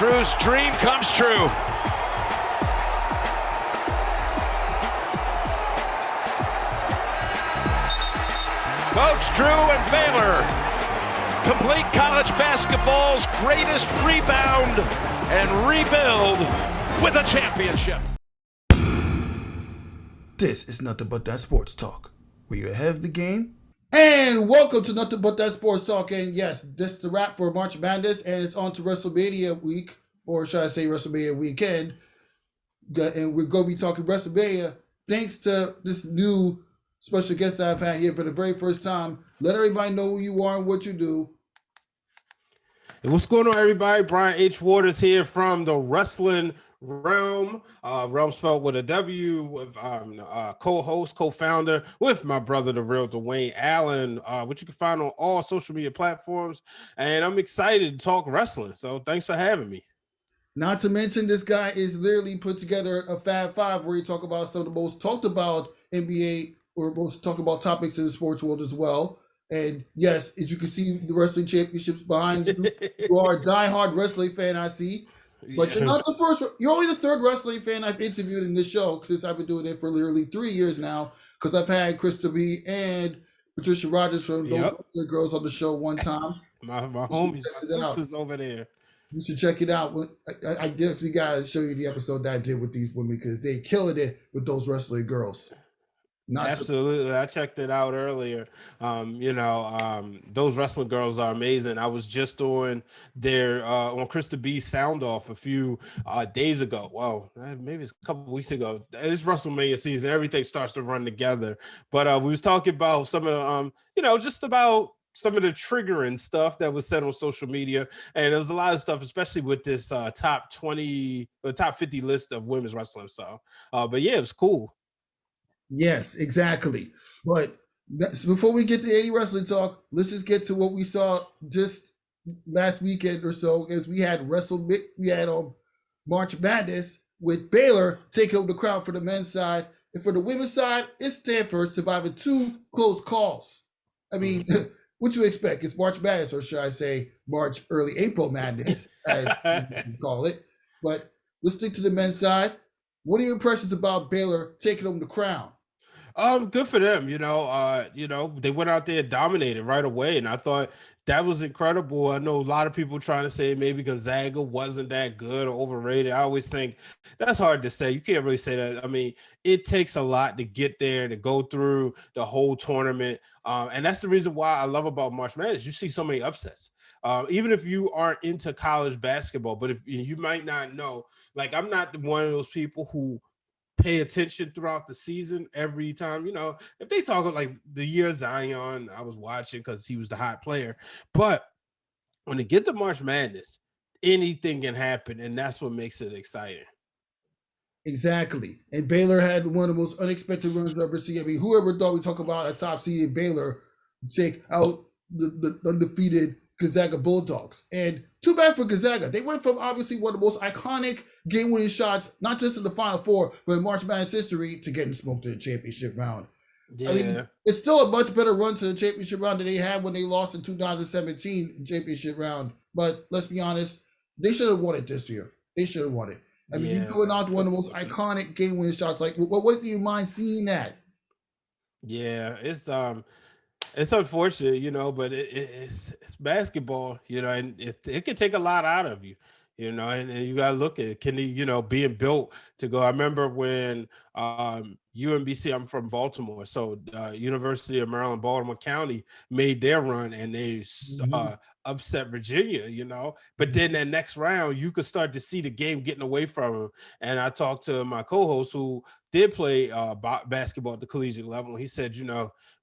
Drew's dream comes true. Coach Drew and Baylor complete college basketball's greatest rebound and rebuild with a championship. This is Nothing But That Sports Talk, where you're ahead of the game. And welcome to Nothing But That Sports Talk. And yes, this is the wrap for March Madness, and it's on to Wrestlemania week, or should I say Wrestlemania weekend. And we're going to be talking Wrestlemania thanks to this new special guest I've had here for the very first time. Let everybody know who you are and what you do. Hey, what's going on, everybody? Brian H. Waters here from the Wrestling Realm. Realm spelled with a W, with co-host, co-founder with my brother, the real Dwayne Allen, which you can find on all social media platforms. And I'm excited to talk wrestling. So thanks for having me. Not to mention, this guy is literally put together a Fab Five where he talk about some of the most talked about NBA or most talked about topics in the sports world as well. And yes, as you can see, the wrestling championships behind you. You are a diehard wrestling fan, I see. But you're not the first. You're only the third wrestling fan I've interviewed in this show since I've been doing it for literally 3 years now. Because I've had Krista B and Patricia Rogers from those girls on the show one time. My homies, my sisters over there. You should check it out. I definitely gotta show you the episode that I did with these women because they killed it with those wrestling girls. Absolutely. I checked it out earlier. Those wrestling girls are amazing. I was just on their on Krista B's sound off a few days ago. Well, maybe it's a couple of weeks ago. It's WrestleMania season. Everything starts to run together. But we was talking about some of the, just about some of the triggering stuff that was said on social media. And there was a lot of stuff, especially with this top 20 or top 50 list of women's wrestling. So, but yeah, it was cool. Yes, exactly. But before we get to any wrestling talk, let's just get to what we saw just last weekend or so, as we had March Madness with Baylor taking over the crown for the men's side, and for the women's side, it's Stanford surviving two close calls. I mean, what you expect? It's March Madness, or should I say March early April Madness, as you call it. But let's stick to the men's side. What are your impressions about Baylor taking over the crown? Good for them. They went out there and dominated right away, and I thought that was incredible. I know a lot of people trying to say maybe Gonzaga wasn't that good or overrated. I always think that's hard to say. You can't really say that. I mean, it takes a lot to get there, to go through the whole tournament, and that's the reason why I love about March Madness. You see so many upsets. Even if you aren't into college basketball, but if you might not know, like I'm not one of those people who pay attention throughout the season every time. If they talk like the year Zion, I was watching because he was the hot player. But when they get to March Madness, anything can happen, and that's what makes it exciting. Exactly. And Baylor had one of the most unexpected runs I've ever seen. I mean, whoever thought we talk about a top seeded Baylor take out the undefeated Gonzaga Bulldogs. And too bad for Gonzaga. They went from obviously one of the most iconic game-winning shots, not just in the Final Four, but in March Madness history, to getting smoked to the championship round. Yeah. I mean, it's still a much better run to the championship round than they had when they lost in 2017 championship round. But let's be honest, they should have won it this year. They should have won it. I mean, you're going out to one of the most iconic game-winning shots. Like, what do you mind seeing that? Yeah, it's unfortunate, but it's basketball, and it can take a lot out of you, and you got to look at it. Can he, being built to go. I remember when UMBC, I'm from Baltimore, so University of Maryland, Baltimore County made their run, and they upset Virginia, but then that next round, you could start to see the game getting away from him. And I talked to my co-host who did play basketball at the collegiate level. He said,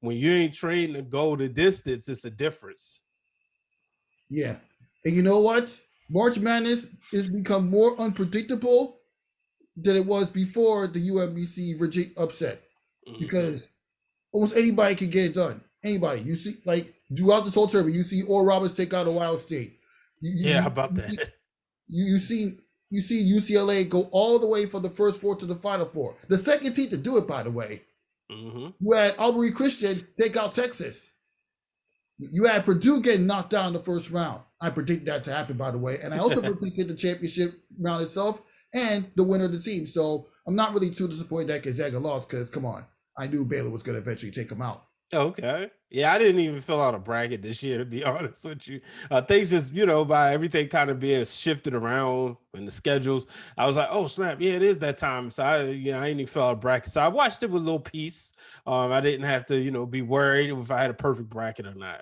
when you ain't trained to go the distance, it's a difference. Yeah. And you know what? March Madness has become more unpredictable than it was before the UMBC Virginia upset, because almost anybody can get it done. Anybody. You see, like, throughout this whole tournament, you see Oral Roberts take out Ohio State. How about that? You see UCLA go all the way from the first four to the Final Four. The second team to do it, by the way. You had Aubrey Christian take out Texas. You had Purdue getting knocked down in the first round. I predict that to happen, by the way. And I also predicted the championship round itself and the winner of the team. So I'm not really too disappointed that Gonzaga lost because, come on, I knew Baylor was going to eventually take them out. Okay. Yeah, I didn't even fill out a bracket this year, to be honest with you. Things just, by everything kind of being shifted around in the schedules, I was like, oh, snap. Yeah, it is that time. So I didn't even fill out a bracket. So I watched it with a little piece. I didn't have to, be worried if I had a perfect bracket or not.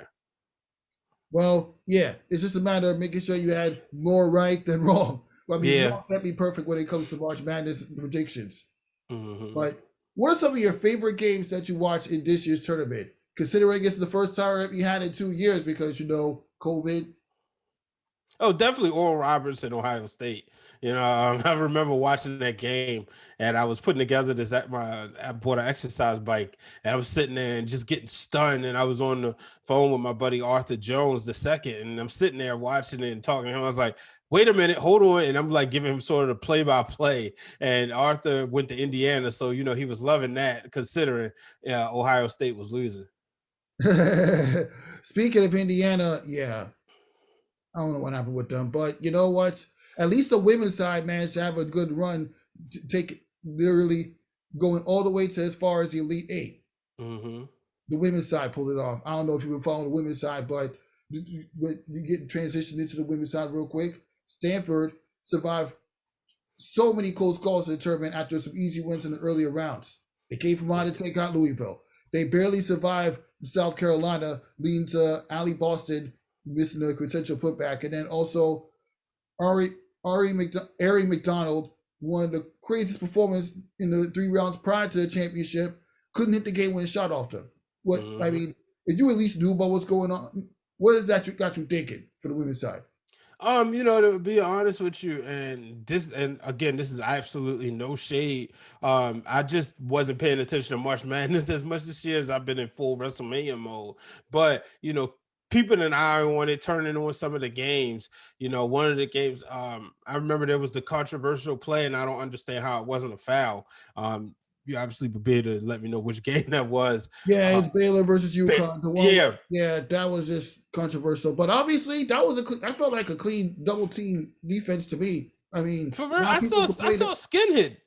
Well, yeah, it's just a matter of making sure you had more right than wrong. I mean, wrong can't be perfect when it comes to March Madness predictions. Mm-hmm. But what are some of your favorite games that you watched in this year's tournament? Considering it's the first time you had in 2 years because, COVID. Oh, definitely Oral Roberts and Ohio State. I remember watching that game and I was putting together I bought an exercise bike and I was sitting there and just getting stunned. And I was on the phone with my buddy Arthur Jones the second, and I'm sitting there watching it and talking to him. I was like, wait a minute, hold on. And I'm like giving him sort of the play-by-play. And Arthur went to Indiana. So, he was loving that considering Ohio State was losing. Speaking of Indiana, yeah, I don't know what happened with them, but you know what? At least the women's side managed to have a good run, to take literally going all the way to as far as the Elite Eight. Mm-hmm. The women's side pulled it off. I don't know if you were following the women's side, but you get transitioned into the women's side real quick. Stanford survived so many close calls in the tournament after some easy wins in the earlier rounds. They came from behind to take out Louisville. They barely survived South Carolina, leading to Allie Boston missing the potential putback. And then also Ari McDonald, one of the craziest performers in the 3 rounds prior to the championship, couldn't hit the game-winning shot off them. I mean, if you at least knew about what's going on, what is that got you thinking for the women's side? To be honest with you, and again, this is absolutely no shade. I just wasn't paying attention to March Madness as much this year as I've been in full WrestleMania mode. But keeping an eye on it, turning on some of the games. One of the games, I remember there was the controversial play, and I don't understand how it wasn't a foul. You obviously would be able to let me know which game that was. Yeah, it's Baylor versus UConn. Yeah, that was just controversial. But obviously, I felt like a clean double team defense to me. I mean, for real, I saw a skin hit.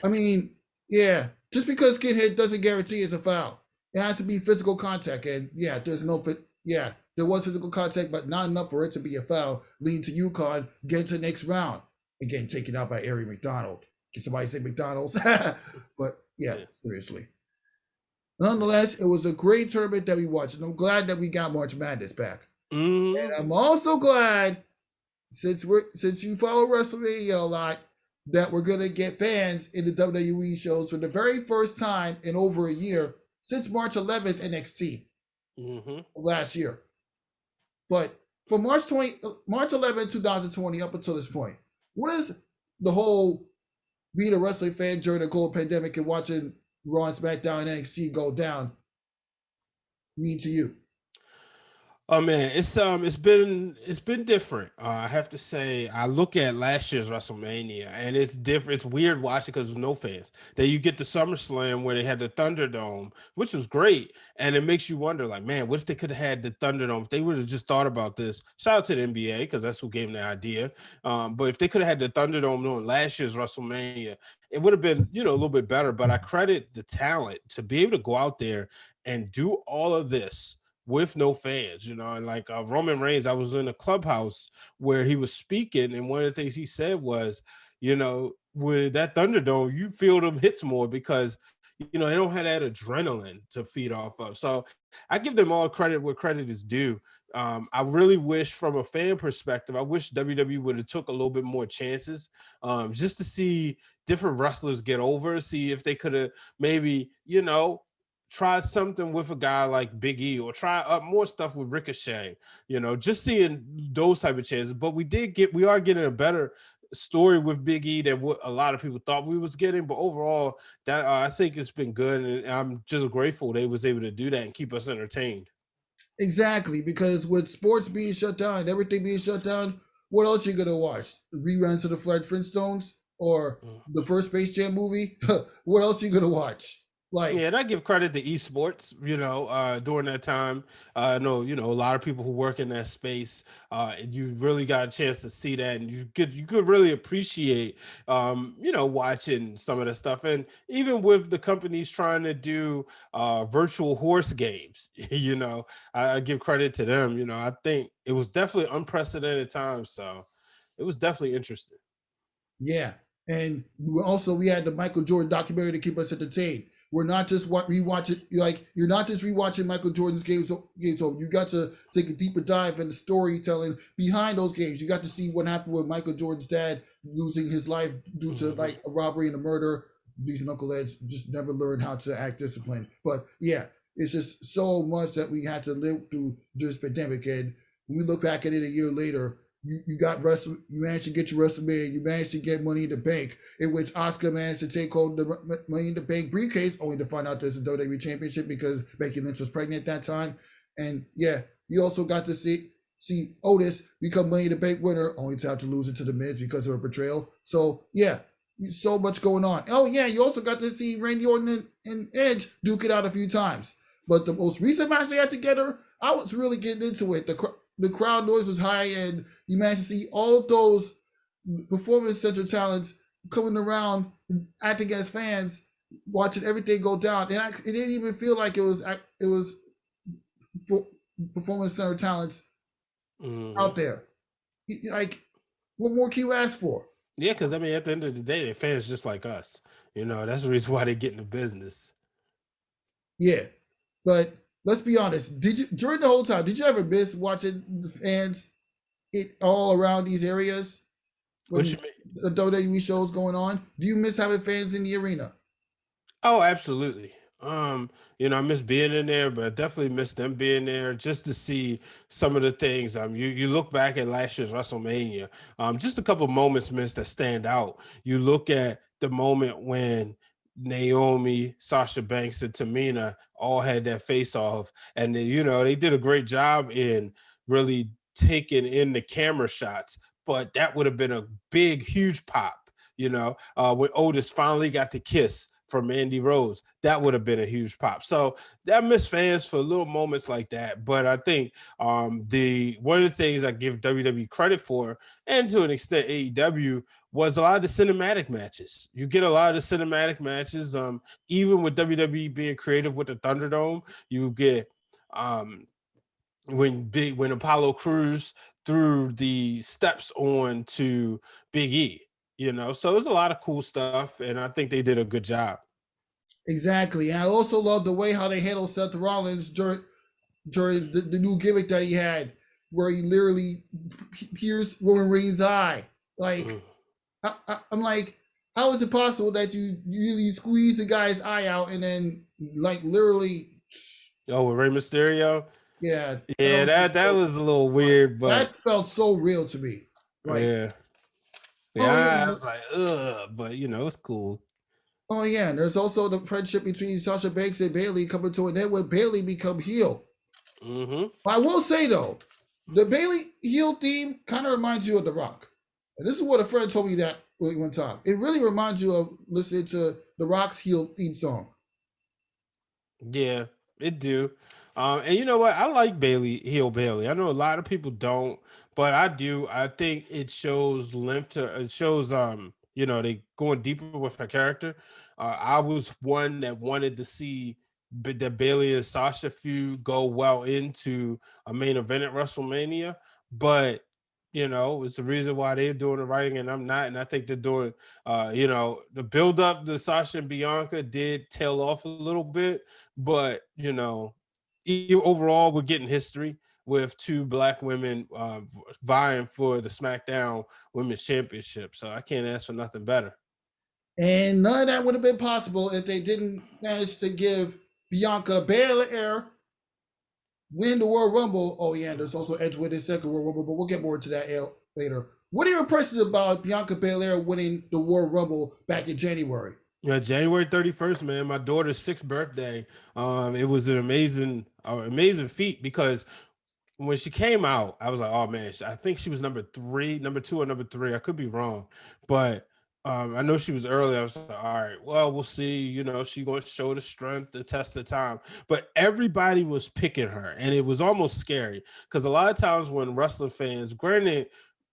I mean, yeah, just because skin hit doesn't guarantee it's a foul. It has to be physical contact, and yeah, there was physical contact, but not enough for it to be a foul, leading to UConn getting to the next round. Again, taken out by Ari McDonald. Can somebody say McDonald's? But yeah, seriously. Nonetheless, it was a great tournament that we watched, and I'm glad that we got March Madness back. Mm-hmm. And I'm also glad, since you follow WrestleMania a lot, that we're gonna get fans in the WWE shows for the very first time in over a year since March 11th NXT last year. But from March 11th, 2020 up until this point, what is the whole being a wrestling fan during the global pandemic and watching Raw and SmackDown and NXT go down mean to you? Oh man, it's been different. I have to say, I look at last year's WrestleMania and it's different. It's weird watching because there's no fans. Then you get the SummerSlam where they had the Thunderdome, which was great, and it makes you wonder, like, man, what if they could have had the Thunderdome? If they would have just thought about this. Shout out to the NBA because that's who gave them the idea. But if they could have had the Thunderdome on last year's WrestleMania, it would have been a little bit better. But I credit the talent to be able to go out there and do all of this with no fans, and like Roman Reigns, I was in a clubhouse where he was speaking, and one of the things he said was, with that Thunderdome, you feel them hits more because, they don't have that adrenaline to feed off of. So I give them all credit where credit is due. I really wish, from a fan perspective, I wish WWE would have took a little bit more chances, just to see different wrestlers get over, see if they could have maybe, try something with a guy like Big E, or try more stuff with Ricochet, just seeing those type of chances. But we are getting a better story with Big E than what a lot of people thought we was getting. But overall, that I think it's been good, and I'm just grateful they was able to do that and keep us entertained. Exactly, because with sports being shut down and everything being shut down, what else are you gonna watch? Reruns of the Fred Flintstones or the first Space Jam movie? What else are you gonna watch? Like, Yeah, and I give credit to esports, during that time. I know, a lot of people who work in that space, and you really got a chance to see that, and you could really appreciate, watching some of the stuff. And even with the companies trying to do virtual horse games, I give credit to them. I think it was definitely unprecedented times, so it was definitely interesting. yeah. And we had the Michael Jordan documentary to keep us entertained. We're not just rewatching, like, you're not just rewatching Michael Jordan's games over. You got to take a deeper dive in the storytelling behind those games. You got to see what happened with Michael Jordan's dad losing his life due to like a robbery and a murder. These knuckleheads just never learned how to act disciplined. But yeah, it's just so much that we had to live through this pandemic. And when we look back at it a year later, you got you managed to get your WrestleMania, you managed to get Money in the Bank, in which Oscar managed to take home the Money in the Bank briefcase, only to find out there's a WWE Championship because Becky Lynch was pregnant at that time. And yeah, you also got to see Otis become Money in the Bank winner, only to have to lose it to the Miz because of a betrayal. So yeah, so much going on. Oh yeah, you also got to see Randy Orton and Edge duke it out a few times. But the most recent match they had together, I was really getting into it. The crowd noise was high, and you managed to see all those performance center talents coming around, acting as fans, watching everything go down. And it didn't even feel like it was performance center talents out there. Like, what more can you ask for? Yeah, because I mean, at the end of the day, they're fans just like us. That's the reason why they get in the business. Yeah, but let's be honest. During the whole time, did you ever miss watching the fans all around these areas when the WWE shows going on? Do you miss having fans in the arena? Oh, absolutely. I miss being in there, but I definitely miss them being there just to see some of the things. You look back at last year's WrestleMania, just a couple moments missed that stand out. You look at the moment when Naomi, Sasha Banks, and Tamina all had that face off, and they did a great job in really taking in the camera shots. But that would have been a big, huge pop, when Otis finally got the kiss from Mandy Rose. That would have been a huge pop. So I miss fans for little moments like that. But I think the one of the things I give WWE credit for, and to an extent AEW, was a lot of the cinematic matches. You get a lot of the cinematic matches. Even with WWE being creative with the Thunderdome, you get when Apollo Crews threw the steps on to Big E. So there's a lot of cool stuff, and I think they did a good job. Exactly. And I also love the way how they handled Seth Rollins during the new gimmick that he had, where he literally pierced Roman Reigns' eye. Like, I'm like, how is it possible that you really squeeze a guy's eye out and then, like, literally? Oh, with Rey Mysterio? Yeah. That was a little weird, but that felt so real to me. Like, I was like, ugh, but it's cool. Oh yeah, and there's also the friendship between Sasha Banks and Bayley coming to an end when Bayley become heel. I will say though, the Bayley heel theme kind of reminds you of The Rock. And this is what a friend told me that one time. It really reminds you of listening to The Rock's heel theme song. Yeah, it do. And you know what? I like heel Bayley. I know a lot of people don't, but I do. I think it shows it shows they going deeper with her character. I was one that wanted to see the Bayley and Sasha feud go well into a main event at WrestleMania, but it's the reason why they're doing the writing and I'm not. And I think they're doing, the build up to Sasha and Bianca did tail off a little bit, but overall we're getting history with two Black women vying for the SmackDown Women's Championship. So I can't ask for nothing better. And none of that would have been possible if they didn't manage to give Bianca Belair win the World Rumble. Oh yeah, there's also Edge winning second World Rumble, but we'll get more to that later. What are your impressions about Bianca Belair winning the World Rumble back in January? Yeah, January 31st, man, my daughter's 6th birthday. It was an amazing feat because when she came out, I was like, oh man, I think she was number 2 or number 3. I could be wrong, but I know she was early. I was like, all right, well, we'll see. You know, she going to show the strength, the test of time. But everybody was picking her, and it was almost scary because a lot of times when wrestling fans, granted,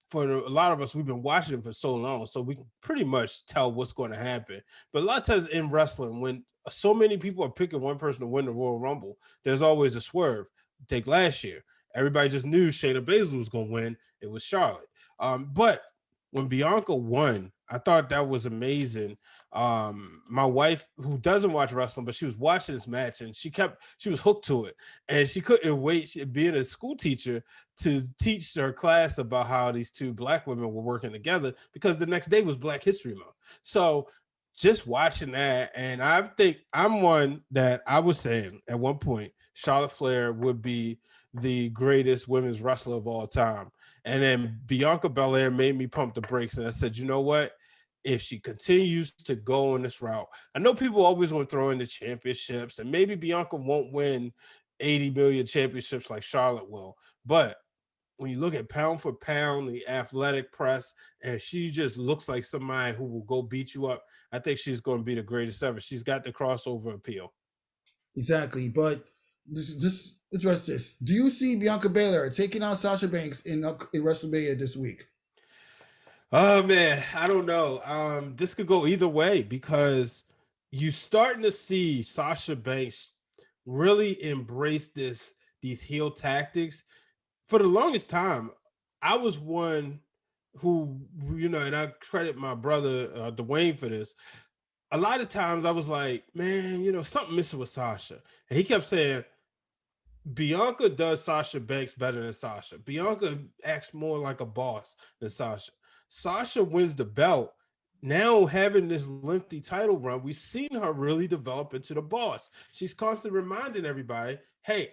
for a lot of us, we've been watching it for so long, so we can pretty much tell what's going to happen. But a lot of times in wrestling, when so many people are picking one person to win the Royal Rumble, there's always a swerve. Take last year, everybody just knew Shayna Baszler was going to win. It was Charlotte. But when Bianca won, I thought that was amazing. My wife, who doesn't watch wrestling, but she was watching this match and she was hooked to it, and she couldn't wait. Being a school teacher, to teach her class about how these two Black women were working together because the next day was Black History Month. So just watching that, and I think I'm one that I was saying at one point Charlotte Flair would be the greatest women's wrestler of all time. And then Bianca Belair made me pump the brakes. And I said, you know what? If she continues to go on this route, I know people always want to throw in the championships, and maybe Bianca won't win 80 million championships like Charlotte will. But when you look at pound for pound, the athletic press, and she just looks like somebody who will go beat you up, I think she's going to be the greatest ever. She's got the crossover appeal. Exactly. But just address this. Do you see Bianca Belair taking out Sasha Banks in WrestleMania this week? Oh man, I don't know. This could go either way because you starting to see Sasha Banks really embrace these heel tactics. For the longest time, I was one who, and I credit my brother Dwayne for this. A lot of times I was like, man, something missing with Sasha. And he kept saying, Bianca does Sasha Banks better than Sasha. Bianca acts more like a boss than Sasha. Sasha wins the belt. Now having this lengthy title run, we've seen her really develop into the boss. She's constantly reminding everybody, hey,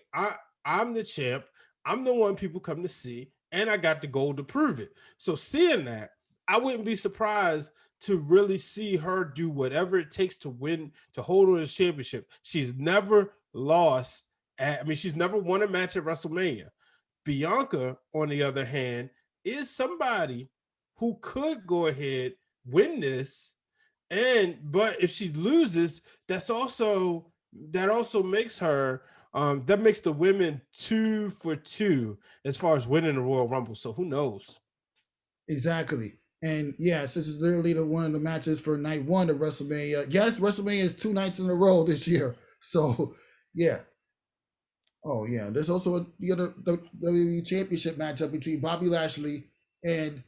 I'm the champ. I'm the one people come to see, and I got the gold to prove it. So seeing that, I wouldn't be surprised to really see her do whatever it takes to win, to hold on to the championship. She's never lost. She's never won a match at WrestleMania. Bianca, on the other hand, is somebody who could go ahead, win this, but if she loses, that also makes her that makes the women 2 for 2 as far as winning the Royal Rumble. So who knows? Exactly. And yes, this is literally one of the matches for night one of WrestleMania. Yes, WrestleMania is 2 nights in a row this year. So yeah. Oh yeah. There's also the other WWE Championship matchup between Bobby Lashley and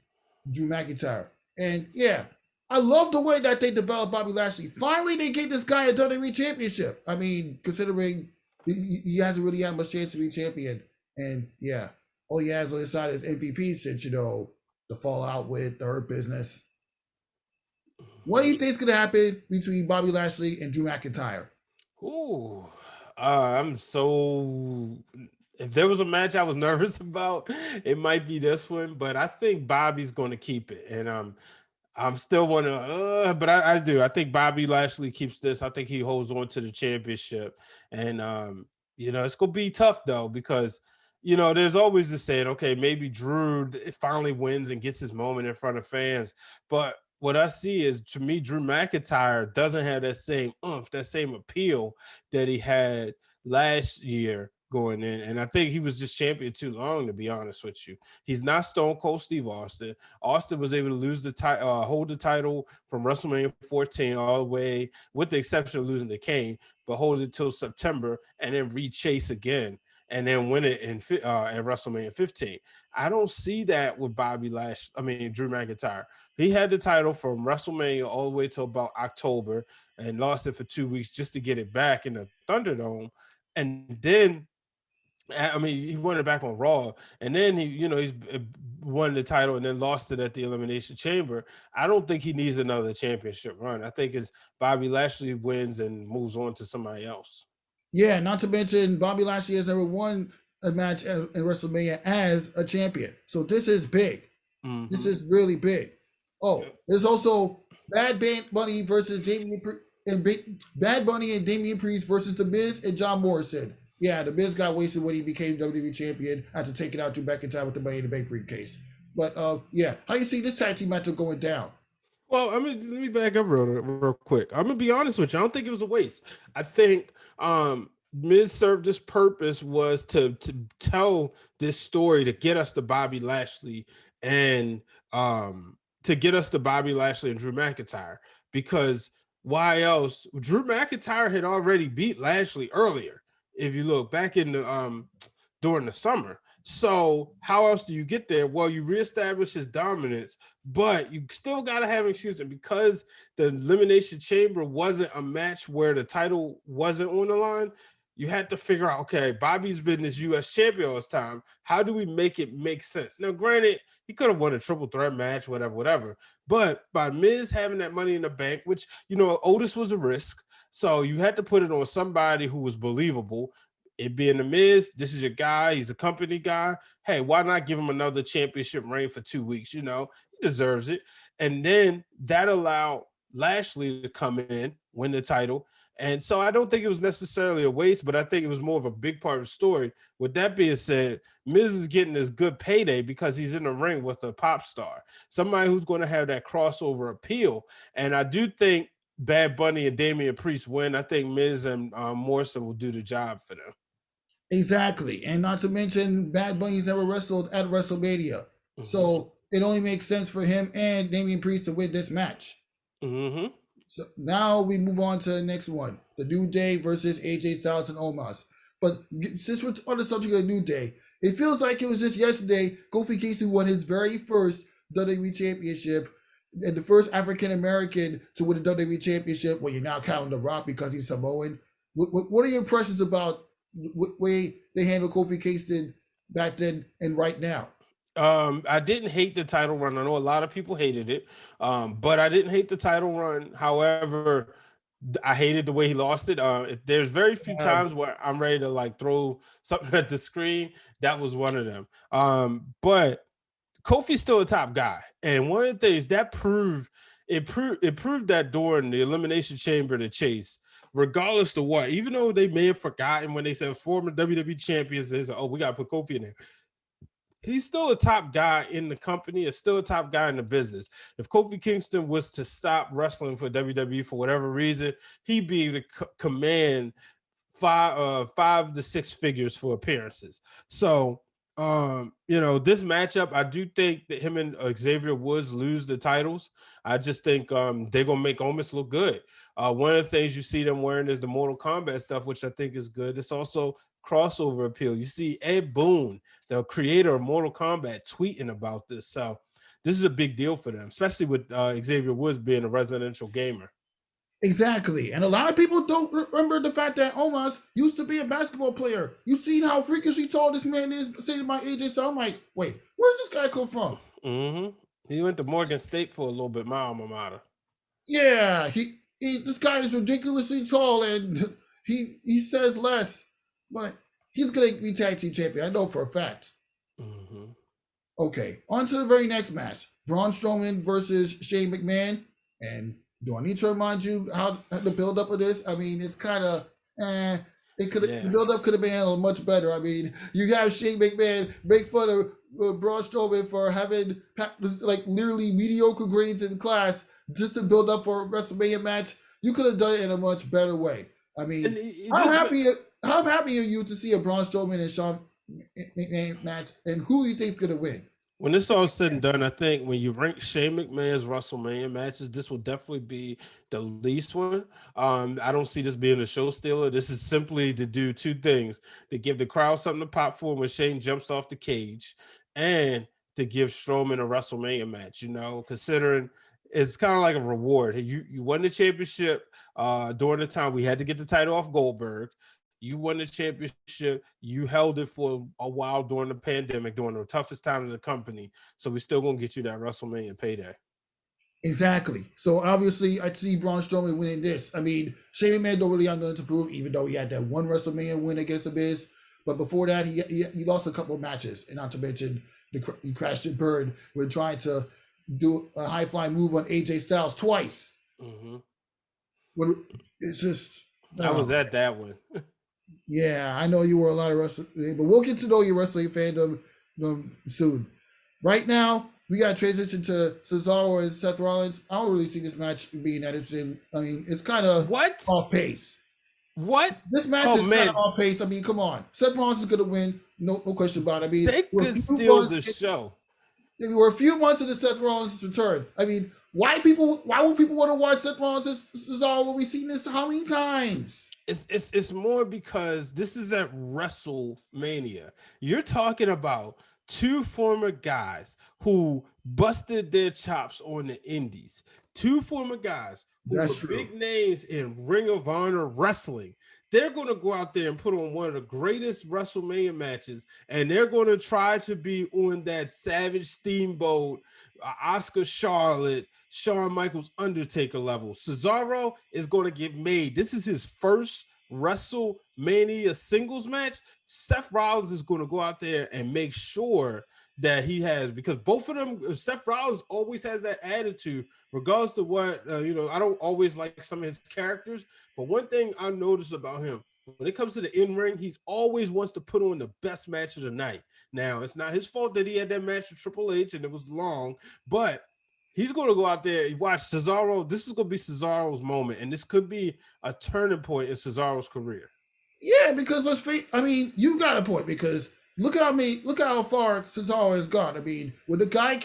Drew McIntyre. And yeah, I love the way that they developed Bobby Lashley. Finally, they gave this guy a WWE Championship. I mean, considering he hasn't really had much chance to be champion. And yeah, all he has on his side is MVP since, the fallout with the Hurt Business. What do you think is going to happen between Bobby Lashley and Drew McIntyre? Ooh, if there was a match I was nervous about, it might be this one, but I think Bobby's going to keep it. And I'm still wondering, but I do. I think Bobby Lashley keeps this. I think he holds on to the championship. And, it's going to be tough, though, because, there's always this saying, okay, maybe Drew finally wins and gets his moment in front of fans. But what I see is, to me, Drew McIntyre doesn't have that same that same appeal that he had last year going in. And I think he was just champion too long, to be honest with you. He's not Stone Cold Steve Austin. Austin was able to lose hold the title from WrestleMania 14 all the way, with the exception of losing to Kane, but hold it till September and then re-chase again and then win it at WrestleMania 15. I don't see that with Drew McIntyre. He had the title from WrestleMania all the way till about October and lost it for 2 weeks just to get it back in the Thunderdome. And then, he won it back on Raw, and then he's won the title and then lost it at the Elimination Chamber. I don't think he needs another championship run. I think it's Bobby Lashley wins and moves on to somebody else. Yeah, not to mention Bobby Lashley has never won a match in WrestleMania as a champion. So this is big. Mm-hmm. This is really big. Oh, there's also Bad Bunny versus Bad Bunny and Damian Priest versus The Miz and John Morrison. Yeah, The Miz got wasted when he became WWE champion after taking out Drew McIntyre with the Money in the Bank briefcase. But yeah, how do you see this tag team matchup going down? Well, I mean, let me back up real quick. I'm gonna be honest with you. I don't think it was a waste. I think Miz served this purpose was to tell this story to get us to Bobby Lashley and to get us to Bobby Lashley and Drew McIntyre. Because why else? Drew McIntyre had already beat Lashley earlier. If you look back in the during the summer. So how else do you get there? Well, you reestablish his dominance, but you still got to have an excuse. And because the Elimination Chamber wasn't a match where the title wasn't on the line, you had to figure out, okay, Bobby's been this U.S. champion all this time. How do we make it make sense? Now, granted, he could have won a triple threat match, whatever. But by Miz having that money in the bank, which, Otis was a risk. So you had to put it on somebody who was believable. It being the Miz, this is your guy. He's a company guy. Hey, why not give him another championship reign for 2 weeks? He deserves it. And then that allowed Lashley to come in, win the title. And so I don't think it was necessarily a waste, but I think it was more of a big part of the story. With that being said, Miz is getting this good payday because he's in the ring with a pop star, somebody who's going to have that crossover appeal. And I do think Bad Bunny and Damian Priest win. I think Miz and Morrison will do the job for them. Exactly. And not to mention, Bad Bunny's never wrestled at WrestleMania. Mm-hmm. So it only makes sense for him and Damian Priest to win this match. Mm-hmm. So now we move on to the next one, the New Day versus AJ Styles and Omos. But since we're on the subject of the New Day, it feels like it was just yesterday Kofi Kingston won his very first WWE Championship and the first African-American to win the WWE Championship. Well, you're now counting The Rock because he's Samoan. What are your impressions about what way they handle Kofi Kingston back then and right now? I didn't hate the title run. I know a lot of people hated it, but I didn't hate the title run. However, I hated the way he lost it. There's very few times where I'm ready to throw something at the screen. That was one of them. But Kofi's still a top guy, and one of the things that proved that during the Elimination Chamber to Chase, regardless of what, even though they may have forgotten when they said former WWE champions, they said, "Oh, we got to put Kofi in there." He's still a top guy in the company. Is still a top guy in the business. If Kofi Kingston was to stop wrestling for WWE for whatever reason, he'd be able to command 5 to 6 figures for appearances. So, this matchup, I do think that him and Xavier Woods lose the titles. I just think they're gonna make Omos look good. One of the things you see them wearing is the Mortal Kombat stuff, which I think is good. It's also crossover appeal. You see Ed Boon, the creator of Mortal Kombat, tweeting about this. So this is a big deal for them, especially with Xavier Woods being a residential gamer. Exactly. And a lot of people don't remember the fact that Omos used to be a basketball player. You seen how freakishly tall this man is, saying about AJ. So I'm like, wait, where's this guy come from? Mm-hmm. He went to Morgan State for a little bit, my alma mater. Yeah, this guy is ridiculously tall and he says less, but he's going to be tag team champion. I know for a fact. Mm-hmm. Okay, on to the very next match. Braun Strowman versus Shane McMahon. And do I need to remind you how the build-up of this? I mean, it's kind of, the build-up could have been handled much better. I mean, you have Shane McMahon make fun of Braun Strowman for having, literally mediocre grades in class just to build up for a WrestleMania match. You could have done it in a much better way. I mean, how happy are you to see a Braun Strowman and Sean McMahon match, and who do you think is going to win? When this all said and done, I think when you rank Shane McMahon's WrestleMania matches, this will definitely be the least one. I don't see this being a show stealer. This is simply to do 2 things: to give the crowd something to pop for when Shane jumps off the cage, and to give Strowman a WrestleMania match. Considering it's kind of like a reward. You won the championship during the time we had to get the title off Goldberg. You won the championship. You held it for a while during the pandemic, during the toughest time of the company. So we're still going to get you that WrestleMania payday. Exactly. So obviously, I see Braun Strowman winning this. I mean, Shane McMahon don't really have nothing to prove, even though he had that one WrestleMania win against The Miz. But before that, he lost a couple of matches. And not to mention, he crashed and burned when trying to do a high-flying move on AJ Styles twice. Mm-hmm. It's just... I was at that one. Yeah, I know you were a lot of wrestling, but we'll get to know your wrestling fandom soon. Right now, we got to transition to Cesaro and Seth Rollins. I don't really see this match being that interesting. I mean, it's kind of What? off pace. What? This match is kind of off pace. I mean, come on. Seth Rollins is going to win. No question about it. I mean, they could steal the show. We're a few months into Seth Rollins' return. I mean, why would people want to watch Seth Rollins and Cesaro when we've seen this how many times? It's more because this is at WrestleMania. You're talking about two former guys who busted their chops on the indies. Two former guys who were big names in Ring of Honor wrestling. They're going to go out there and put on one of the greatest WrestleMania matches, and they're going to try to be on that Savage Steamboat, Oscar Charlotte, Shawn Michaels Undertaker level. Cesaro is going to get made. This is his first WrestleMania singles match. Seth Rollins is going to go out there and make sure that he has, because both of them, Seth Rollins always has that attitude, regardless of what, I don't always like some of his characters, but one thing I noticed about him, when it comes to the in-ring, he's always wants to put on the best match of the night. Now, it's not his fault that he had that match with Triple H and it was long, but he's going to go out there and watch Cesaro. This is going to be Cesaro's moment, and this could be a turning point in Cesaro's career. Yeah, because you got a point, because look at how far Cesaro has gone. I mean, when the guy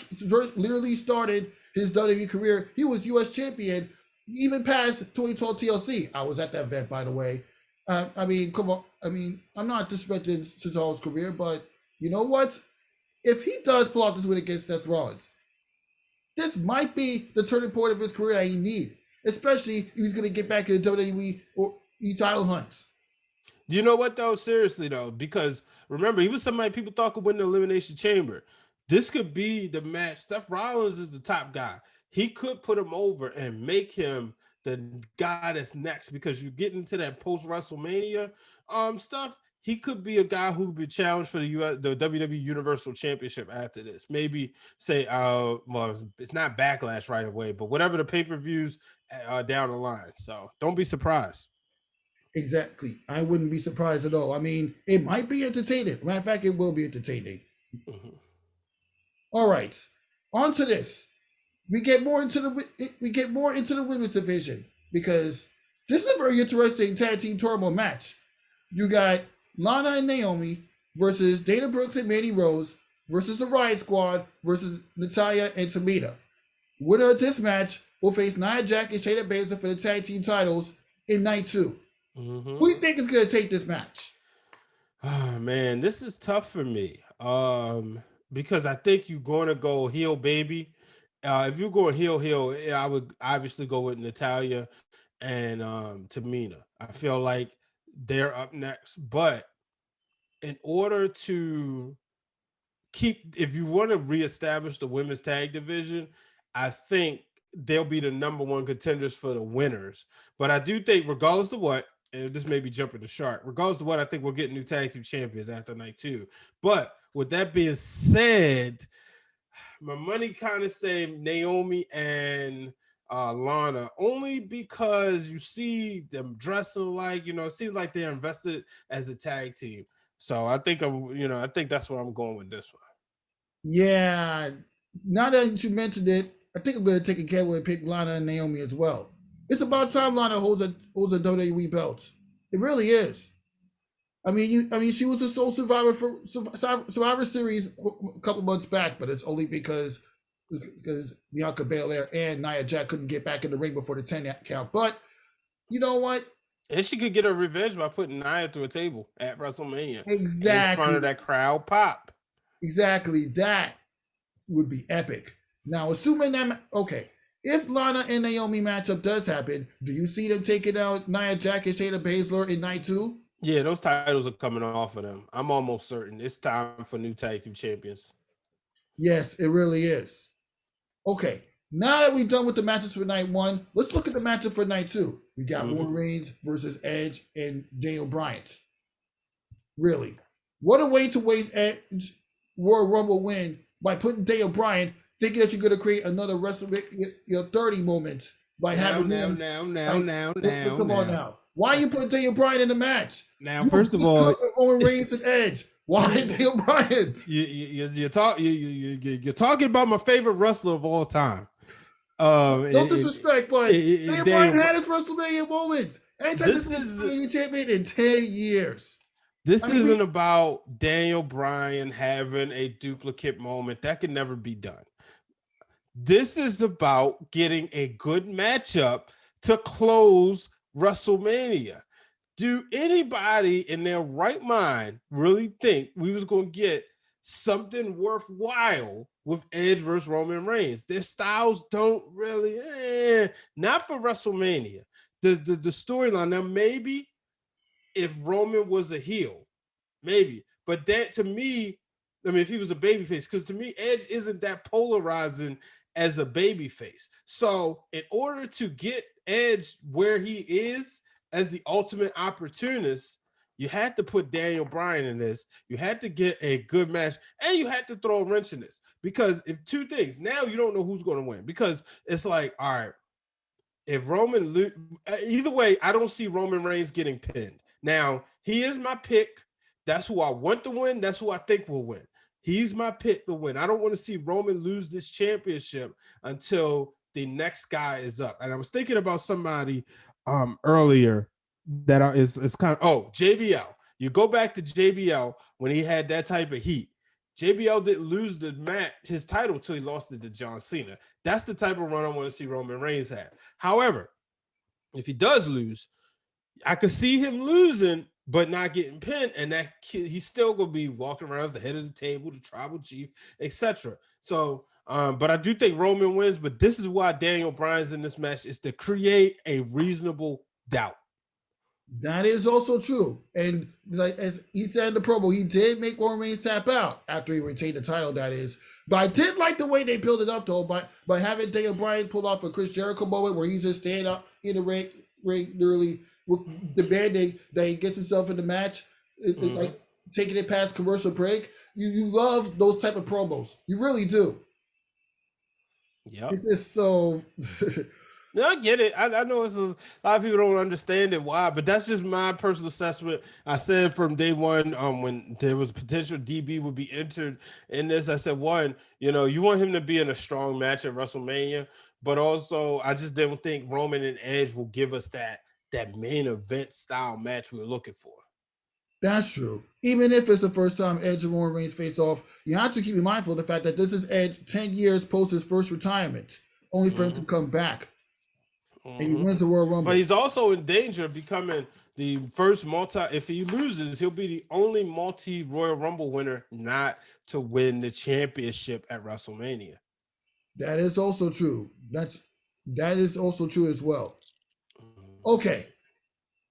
literally started his WWE career, he was U.S. champion, even past 2012 TLC. I was at that event, by the way. I mean, come on. I mean, I'm not disrespecting Cesaro's career, but you know what? If he does pull out this win against Seth Rollins, this might be the turning point of his career that he needs, especially if he's going to get back in the WWE or title hunts. You know what, though? Seriously, though, because remember, he was somebody people thought could win the Elimination Chamber. This could be the match. Seth Rollins is the top guy. He could put him over and make him the guy that's next, because you get into that post-WrestleMania stuff. He could be a guy who would be challenged for the WWE Universal Championship after this. Maybe say, well, it's not Backlash right away, but whatever the pay-per-views down the line. So don't be surprised. Exactly. I wouldn't be surprised at all. I mean, it might be entertaining. Matter of fact, it will be entertaining. Mm-hmm. All right. On to this. We get more into the women's division, because this is a very interesting tag team tournament match. You got Lana and Naomi versus Dana Brooks and Mandy Rose versus the Riot Squad versus Natalya and Tamina. Winner of this match will face Nia Jax and Shayna Baszler for the tag team titles in night 2. Mm-hmm. Who do you think is going to take this match? Oh, man, this is tough for me. Because I think you're going to go heel, baby. If you're going heel, I would obviously go with Natalya and Tamina. I feel like they're up next. But in order to if you want to reestablish the women's tag division, I think they'll be the number one contenders for the winners. But I do think, regardless of what, and this may be jumping the shark, regardless of what, I think we'll get new tag team champions after night 2. But with that being said, my money kind of say Naomi and Lana, only because you see them dressing alike. It seems like they're invested as a tag team. So I think I think that's where I'm going with this one. Yeah, now that you mentioned it, I think I'm going to take a gamble and pick Lana and Naomi as well. It's about time Lana holds a WWE belt. It really is. I mean, she was a sole survivor for Survivor Series a couple months back, but it's only because Bianca Belair and Nia Jax couldn't get back in the ring before the 10 count. But you know what? And she could get her revenge by putting Nia through a table at WrestleMania. Exactly. In front of that crowd pop. Exactly. That would be epic. Now, assuming that, okay, if Lana and Naomi matchup does happen, do you see them taking out Nia Jax and Shayna Baszler in night 2? Yeah, those titles are coming off of them. I'm almost certain it's time for new tag team champions. Yes, it really is. Okay, now that we're done with the matches for night 1, let's look at the matchup for night 2. We got Roman Reigns versus Edge and Daniel Bryan. Really, what a way to waste Edge Royal Rumble win by putting Daniel Bryan, thinking that you're going to create another WrestleMania 30 moment by having him. Come on now. Why you put Daniel Bryan in the match? Now, first of all, Roman Reigns and Edge. Why Daniel Bryan? You're talking about my favorite wrestler of all time. No disrespect, but Daniel Bryan had his WrestleMania moments. This is champion in 10 years. This isn't about Daniel Bryan having a duplicate moment. That can never be done. This is about getting a good matchup to close WrestleMania. Do anybody in their right mind really think we was going to get something worthwhile with Edge versus Roman Reigns? Their styles don't really, not for WrestleMania. The storyline, now maybe if Roman was a heel, maybe. But that, to me, I mean, if he was a babyface, because to me, Edge isn't that polarizing as a babyface. So in order to get Edge where he is as the ultimate opportunist, you had to put Daniel Bryan in this. You had to get a good match, and you had to throw a wrench in this. Because if two things, now you don't know who's going to win. Because it's like, all right, if Roman, either way, I don't see Roman Reigns getting pinned. Now, he is my pick. That's who I want to win. That's who I think will win. He's my pick to win. I don't want to see Roman lose this championship until the next guy is up. And I was thinking about somebody earlier that is kind of, JBL. You go back to JBL when he had that type of heat. JBL didn't lose his title until he lost it to John Cena. That's the type of run I want to see Roman Reigns have. However, if he does lose, I could see him losing, but not getting pinned, and that he's still gonna be walking around as the head of the table, the tribal chief, etc. So, but I do think Roman wins. But this is why Daniel Bryan's in this match, is to create a reasonable doubt. That is also true, and like as he said in the promo, he did make Roman Reigns tap out after he retained the title. That is, but I did like the way they built it up though, by having Daniel Bryan pull off a Chris Jericho moment where he's just standing up in the ring literally demanding that he gets himself in the match, like taking it past commercial break. You love those type of promos. You really do. Yeah, it's just so. No, I get it. I know it's a lot of people don't understand it why, but that's just my personal assessment. I said from day one, when there was potential DB would be entered in this, I said, one, you want him to be in a strong match at WrestleMania, but also I just didn't think Roman and Edge will give us that main event style match we were looking for. That's true. Even if it's the first time Edge and Roman Reigns face off, you have to keep mindful of the fact that this is Edge 10 years post his first retirement, only for him to come back. And he wins the Royal Rumble. But he's also in danger of becoming the first if he loses, he'll be the only multi-Royal Rumble winner not to win the championship at WrestleMania. That is also true. That is also true as well. Okay.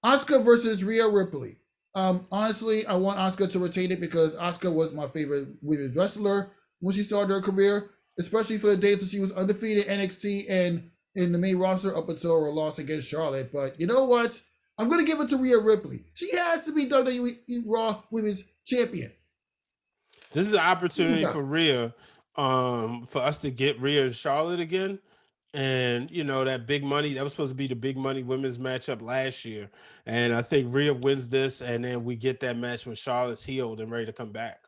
Asuka versus Rhea Ripley. Honestly, I want Asuka to retain it because Asuka was my favorite women's wrestler when she started her career, especially for the days that she was undefeated NXT and in the main roster up until her loss against Charlotte. But you know what? I'm going to give it to Rhea Ripley. She has to be WWE Raw Women's Champion. This is an opportunity for Rhea, for us to get Rhea and Charlotte again. And, that big money, that was supposed to be the big money women's matchup last year. And I think Rhea wins this, and then we get that match when Charlotte's healed and ready to come back.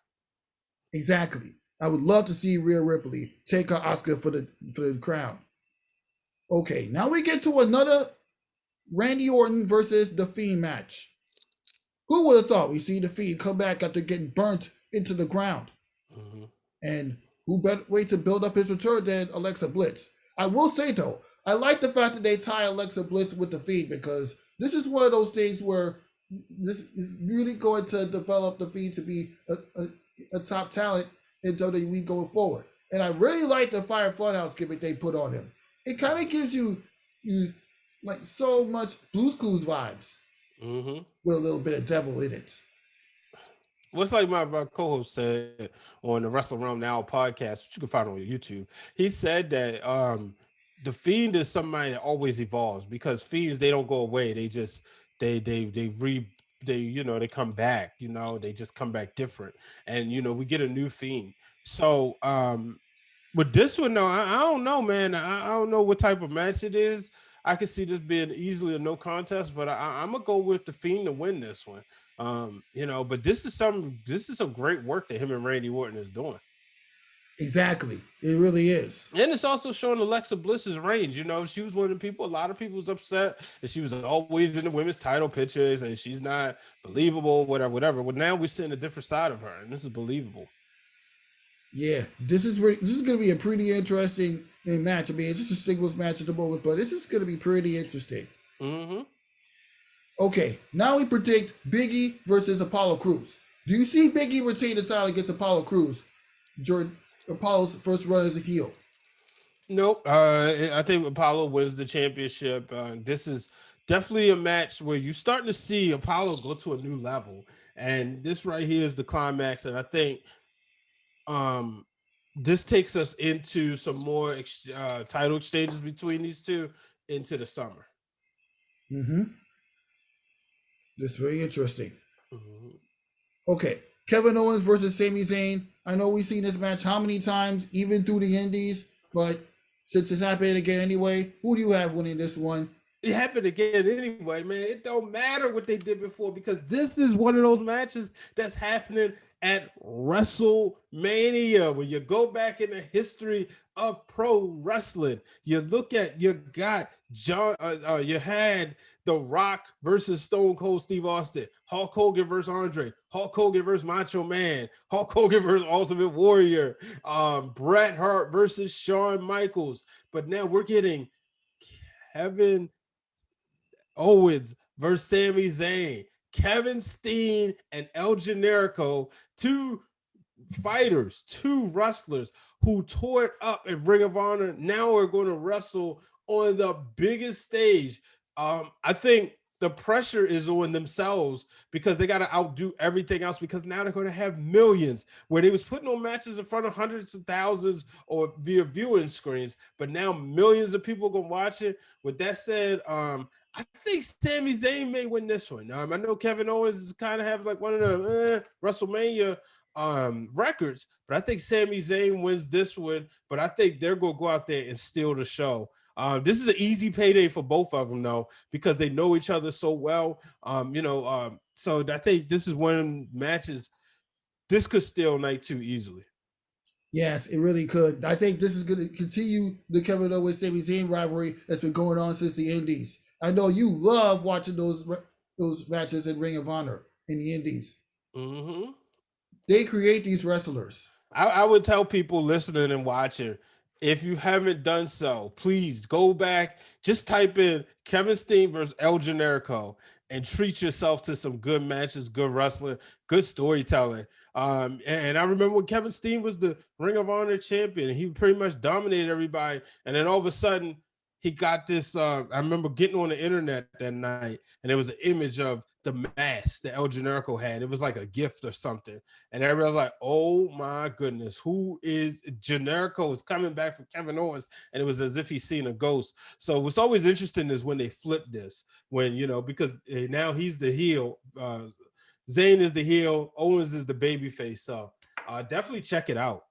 Exactly. I would love to see Rhea Ripley take her Asuka for the crown. Okay, now we get to another Randy Orton versus The Fiend match. Who would have thought we see The Fiend come back after getting burnt into the ground? And who better way to build up his return than Alexa Bliss? I will say, though, I like the fact that they tie Alexa Bliss with The Fiend because this is one of those things where this is really going to develop The Fiend to be a top talent in WWE going forward. And I really like the Fire Funhouse gimmick they put on him. It kind of gives you like so much Blue's Clues vibes with a little bit of devil in it. What's like my co-host said on the Wrestle Realm Now podcast, which you can find on YouTube. He said that the Fiend is somebody that always evolves because Fiends, they don't go away. They just they come back. They just come back different, and we get a new Fiend. So with this one, though, I don't know, man. I don't know what type of match it is. I could see this being easily a no contest, but I'm gonna go with the Fiend to win this one. But this is some great work that him and Randy Orton is doing. Exactly. It really is. And it's also showing Alexa Bliss's range. She was one of the people, a lot of people was upset that she was always in the women's title pictures and she's not believable, whatever. Well, now we're seeing a different side of her, and this is believable. Yeah, this is going to be a pretty interesting match. I mean, it's just a singles match at the moment, but this is going to be pretty interesting. Mm-hmm. Okay, now we predict Big E versus Apollo Crews. Do you see Big E retain the title against Apollo Crews during Apollo's first run as a heel? Nope. I think Apollo wins the championship. This is definitely a match where you're starting to see Apollo go to a new level, and this right here is the climax. And I think this takes us into some more title exchanges between these two into the summer. Mm-hmm. That's very interesting. Mm-hmm. Okay, Kevin Owens versus Sami Zayn. I know we've seen this match how many times, even through the indies, but since it's happening again anyway, who do you have winning this one? It happened again anyway, man. It don't matter what they did before because this is one of those matches that's happening at WrestleMania. When you go back in the history of pro wrestling, you got John. You had The Rock versus Stone Cold Steve Austin, Hulk Hogan versus Andre, Hulk Hogan versus Macho Man, Hulk Hogan versus Ultimate Warrior, Bret Hart versus Shawn Michaels. But now we're getting Kevin Owens versus Sami Zayn, Kevin Steen and El Generico, two fighters, two wrestlers who tore it up at Ring of Honor. Now are going to wrestle on the biggest stage. I think the pressure is on themselves because they got to outdo everything else because now they're going to have millions where they was putting on matches in front of hundreds of thousands or via viewing screens, but now millions of people going to watch it. With that said, I think Sami Zayn may win this one. I know Kevin Owens kind of have like one of the WrestleMania records, but I think Sami Zayn wins this one, but I think they're going to go out there and steal the show. This is an easy payday for both of them, though, because they know each other so well. So I think this is one of the matches. This could steal night 2 easily. Yes, it really could. I think this is going to continue the Kevin Owens Sami Zayn rivalry that's been going on since the Indies. I know you love watching those matches in Ring of Honor in the Indies. Mm-hmm. They create these wrestlers. I would tell people listening and watching, if you haven't done so, please go back. Just type in Kevin Steen versus El Generico and treat yourself to some good matches, good wrestling, good storytelling. And I remember when Kevin Steen was the Ring of Honor champion, he pretty much dominated everybody. And then all of a sudden, he got this. I remember getting on the internet that night, and there was an image of the mask that El Generico had. It was like a gift or something. And everybody was like, oh my goodness, who is Generico is coming back from Kevin Owens? And it was as if he's seen a ghost. So what's always interesting is when they flip this, when, because now he's the heel. Zayn is the heel. Owens is the babyface. So definitely check it out.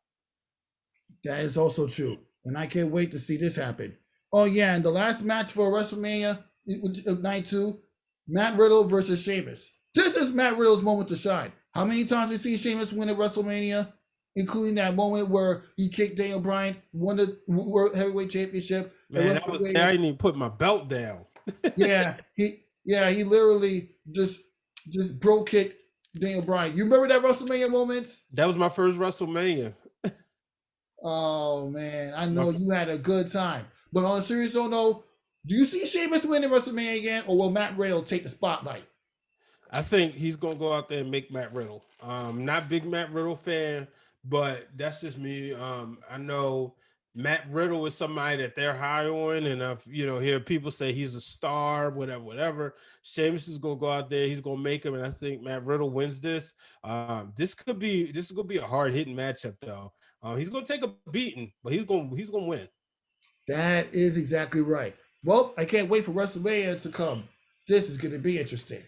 That is also true. And I can't wait to see this happen. Oh, yeah. And the last match for WrestleMania night 2, Matt Riddle versus Sheamus. This is Matt Riddle's moment to shine. How many times have you seen Sheamus win at WrestleMania? Including that moment where he kicked Daniel Bryan, won the World Heavyweight Championship. Man, I didn't even put my belt down. He literally just bro kicked Daniel Bryan. You remember that WrestleMania moment? That was my first WrestleMania. Oh man, I know you had a good time. But on a serious note, do you see Sheamus winning WrestleMania again, or will Matt Riddle take the spotlight? I think he's gonna go out there and make Matt Riddle. Not big Matt Riddle fan, but that's just me. I know Matt Riddle is somebody that they're high on, and I've hear people say he's a star, whatever. Sheamus is gonna go out there, he's gonna make him, and I think Matt Riddle wins this. This is gonna be a hard hitting matchup though. He's gonna take a beating, but he's gonna win. That is exactly right. Well, I can't wait for WrestleMania to come. This is gonna be interesting.